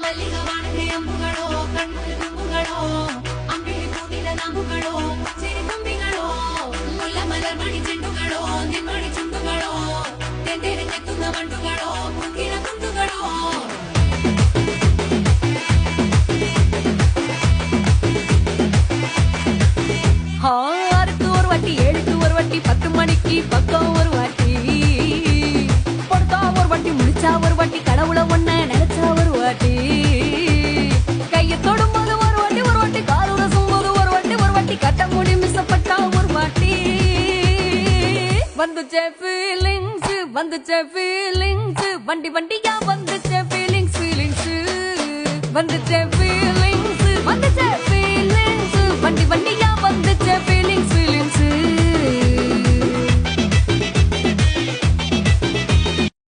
மல்லிகவானது அம்புகளோ கண்கள் தும்புகளோ அம்பிழி பூத்திட நாம்புகளோ சிறு தும்பிகளோ முல்ல மலர் மணி செண்டுகளோ நின்மணி சுண்டுகளோ தெந்தெறிஞ்செத்துന്ന வண்டுகளோ முக்கின குண்டுகளோ ஆறுக்கு ஒரு வாட்டி 7க்கு ஒரு வாட்டி 10 மணிக்கு பக்கம் ஒரு வாட்டி பொறுத்தா ஒரு வாட்டி முடிச்சா ஒரு வாட்டி கடவுளை ஒன்ன நினைச்சா ஒரு வாட்டி கையை தொடும்போது ஒரு வாட்டி காலுற சும்போது ஒரு வாட்டி கட்ட முடி மிசப்பட்டா ஒரு வாட்டி வந்துச்சே ஃபீலிங்ஸ் வண்டி வண்டியா வந்துச்சே ஃபீலிங்ஸ் வந்துச்சே ஃபீலிங்ஸ் வந்துச்சே